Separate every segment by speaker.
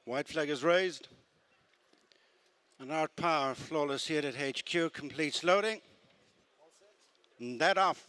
Speaker 1: White flag is raised. And Art Power, flawless hit at HQ, completes loading. And that off.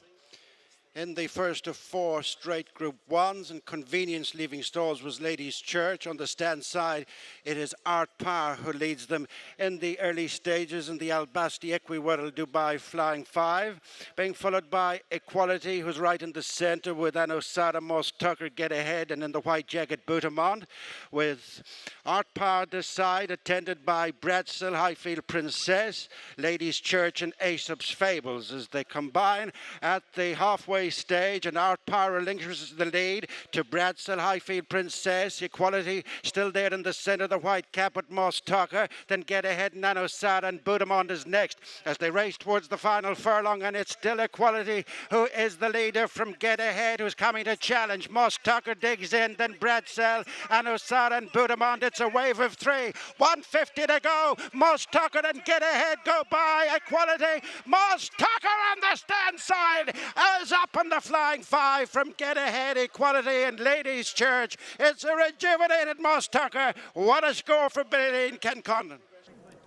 Speaker 1: In the first of 4 straight Group 1s, and convenience leaving stalls was Ladies Church. On the stand side, it is Art Power who leads them in the early stages in the Basti Equiworld Dubai Flying 5, being followed by Equality, who's right in the centre, with Anosada Moss Tucker get ahead, and in the white jacket Boutamont, with Art Power this side, attended by Bradsell, Highfield Princess, Ladies Church and Aesop's Fables as they combine at the halfway stage, and Art Power relinquishes the lead to Bradsell, Highfield Princess. Equality still there in the centre, the white cap at Moss Tucker, then get ahead Nanosada, and Boutamont is next as they race towards the final furlong, and it's still Equality who is the leader from Get Ahead, who's coming to challenge. Moss Tucker digs in, then Bradsell, Nanosada and Boutamont. It's a wave of 3, 150 to go. Moss Tucker and Get Ahead go by Equality. Moss Tucker on the stand side is up on the flying 5 from Get Ahead, Equality and Ladies Church. It's a rejuvenated Moss Tucker. What a score for Billy Lee and Ken Condon.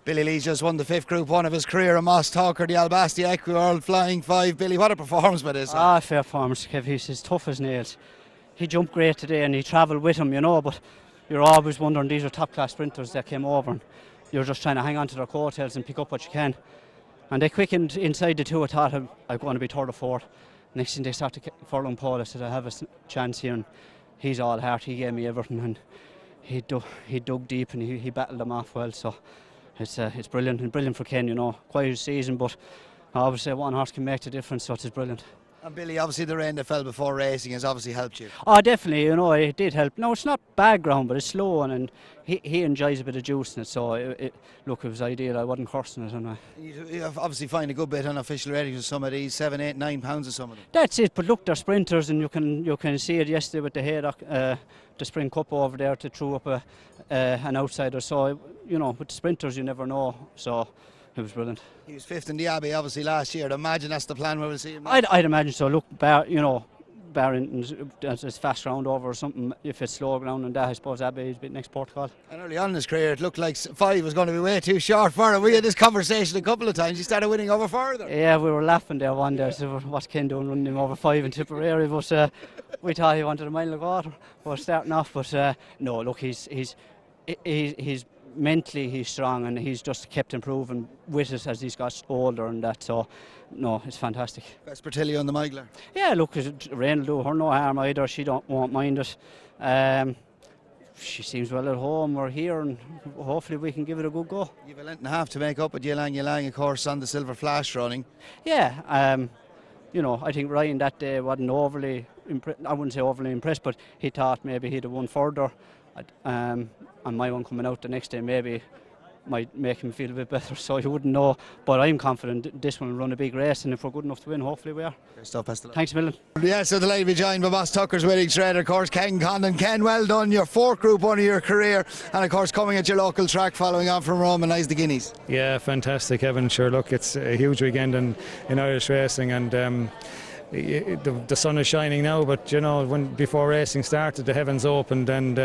Speaker 2: Billy Lee's just won the 5th Group 1 of his career, a Moss Tucker, the Basti Equiworld Flying 5. Billy, what a performance by this.
Speaker 3: Fair performance, Kev. He's as tough as nails. He jumped great today and he travelled with him, you know, but you're always wondering, these are top class sprinters that came over and you're just trying to hang on to their coattails and pick up what you can. And they quickened inside the 2. I thought I'm going to be 3rd or 4th. Next thing they started furlong pole, I said I have a chance here, and he's all heart. He gave me everything, and he dug deep and he battled them off well. So it's brilliant, and brilliant for Ken, you know. Quiet season, but obviously one horse can make the difference, so it's brilliant.
Speaker 2: And Billy, obviously the rain that fell before racing has obviously helped you.
Speaker 3: Oh, definitely, you know, it did help. No, it's not bad ground, but it's slow, and he enjoys a bit of juice in it, so look, it was ideal. I wasn't cursing it anyway.
Speaker 2: You obviously find a good bit unofficial ratings with some of these, 7, 8, 9 pounds of some of them.
Speaker 3: That's it, but look, they're sprinters, and you can see it yesterday with the Haydock, the Spring Cup over there to throw up an outsider. So, you know, with the sprinters you never know, so it was brilliant.
Speaker 2: He was 5th in the Abbey obviously last year. I'd imagine that's the plan where we'll see him now.
Speaker 3: I'd imagine so. Look, barring it's fast round over or something, if it's slow ground and that, I suppose Abbey is a bit next protocol.
Speaker 2: And early on in his career it looked like 5 was going to be way too short for him. We had this conversation a couple of times. He started winning over 4 there.
Speaker 3: Yeah, we were laughing there one day. So what's Ken doing running him over 5 in Tipperary? But we thought he wanted a mile of water. We're starting off, but no, look, he's mentally he's strong, and he's just kept improving with it as he's got older and that, so no, it's fantastic.
Speaker 2: Best Bertilli on the Migler.
Speaker 3: Yeah, look, rain will do her no harm either. She won't mind it. She seems well at home. We're here, and hopefully we can give it a good go.
Speaker 2: You've a length and a half to make up with Ylang, of course, on the Silver Flash running.
Speaker 3: Yeah, you know, I think Ryan that day wasn't overly I wouldn't say overly impressed, but he thought maybe he'd have won further. And my one coming out the next day maybe might make him feel a bit better, so you wouldn't know, but I'm confident this one will run a big race, and if we're good enough to win, hopefully we are.
Speaker 2: Great stuff, best of luck.
Speaker 3: Thanks a million.
Speaker 2: Yeah, so delighted to be joined by Moss Tucker's winning trainer, of course, Ken Condon. Ken, well done, your 4th Group 1 of your career, and of course coming at your local track following on from Rome and Nice the Guineas.
Speaker 4: Yeah, fantastic, Evan. Sure, look, it's a huge weekend in Irish racing, and the sun is shining now, but you know, before racing started, the heavens opened, and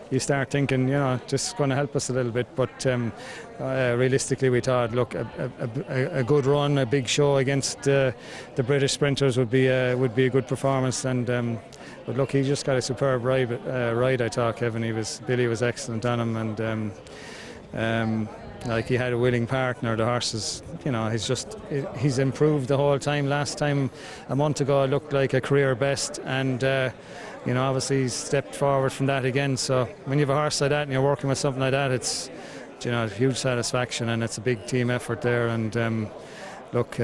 Speaker 4: you start thinking, you know, just going to help us a little bit. But realistically, we thought, look, a good run, a big show against the British sprinters would be a good performance. And but look, he just got a superb ride. I thought, Kevin, Billy was excellent on him, and. Like, he had a willing partner. The horses, you know, he's improved the whole time. Last time, a month ago, it looked like a career best, and you know, obviously he's stepped forward from that again. So when you have a horse like that and you're working with something like that, it's, you know, huge satisfaction, and it's a big team effort there. And look,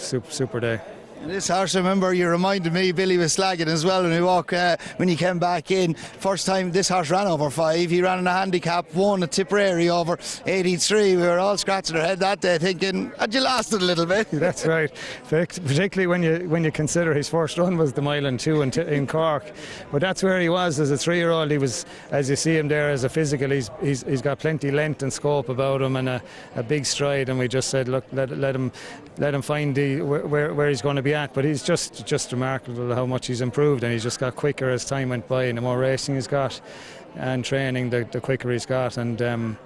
Speaker 4: super day.
Speaker 2: And this horse, I remember you reminded me, Billy was slagging as well when you came back in. First time this horse ran over 5, he ran in a handicap, won at Tipperary over 83. We were all scratching our head that day thinking, had you lost it a little bit?
Speaker 4: That's right, particularly when you consider his first run was the mile and 2 in Cork. But that's where he was as a 3-year-old. He was, as you see him there as a physical, he's got plenty length and scope about him, and a big stride, and we just said, look, let him find where he's going to be be at, but he's just remarkable how much he's improved, and he's just got quicker as time went by, and the more racing he's got and training, the quicker he's got, and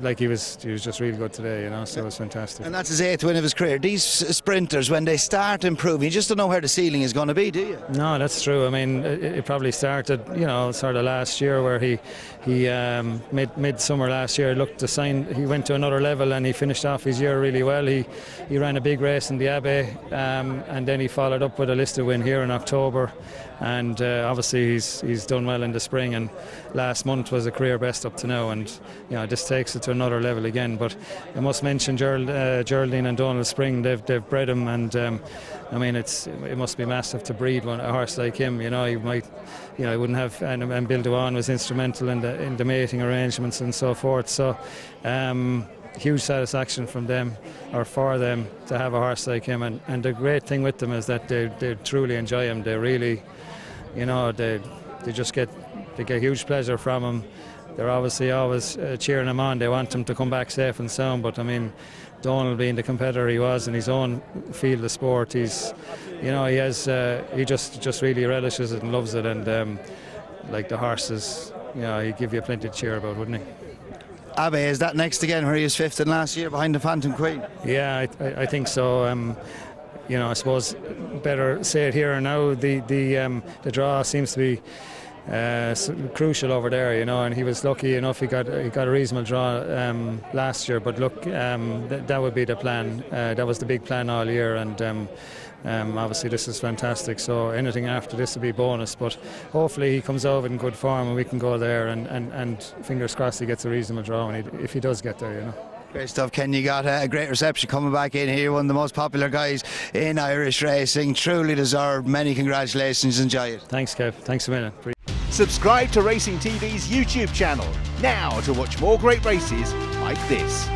Speaker 4: like he was just really good today, you know, so it was fantastic.
Speaker 2: And that's his 8th win of his career. These sprinters, when they start improving, you just don't know where the ceiling is going to be, do you?
Speaker 4: No, that's true. I mean, it probably started, you know, sort of last year, where he midsummer last year looked to sign. He went to another level and he finished off his year really well. He ran a big race in the Abbey, and then he followed up with a listed win here in October. And obviously he's done well in the spring, and last month was a career best up to now, and you know, this takes it to another level again. But I must mention Geraldine and Donald Spring, they've bred him, and I mean, it must be massive to breed a horse like him. You know, he wouldn't have, and Bill Dewan was instrumental in the mating arrangements and so forth. So huge satisfaction from them, or for them, to have a horse like him. And the great thing with them is that they truly enjoy him. They really, you know, they get huge pleasure from him. They're obviously always cheering him on. They want him to come back safe and sound. But I mean, Donald, being the competitor he was in his own field of sport, he just really relishes it and loves it. And like the horses, you know, he'd give you plenty to cheer about, wouldn't he?
Speaker 2: Abbey, is that next again, where he was 5th in last year behind the Phantom Queen?
Speaker 4: Yeah, I think so. You know, I suppose better say it here and now. The draw seems to be crucial over there, you know, and he was lucky enough. He got a reasonable draw last year. But look, that would be the plan. That was the big plan all year, and obviously this is fantastic. So anything after this will be bonus. But hopefully he comes over in good form and we can go there, and fingers crossed he gets a reasonable draw if he does get there, you know.
Speaker 2: Great stuff, Ken. You got a great reception coming back in here. One of the most popular guys in Irish racing. Truly deserved. Many congratulations. Enjoy it.
Speaker 4: Thanks, Kev. Thanks a million.
Speaker 5: Subscribe to Racing TV's YouTube channel now to watch more great races like this.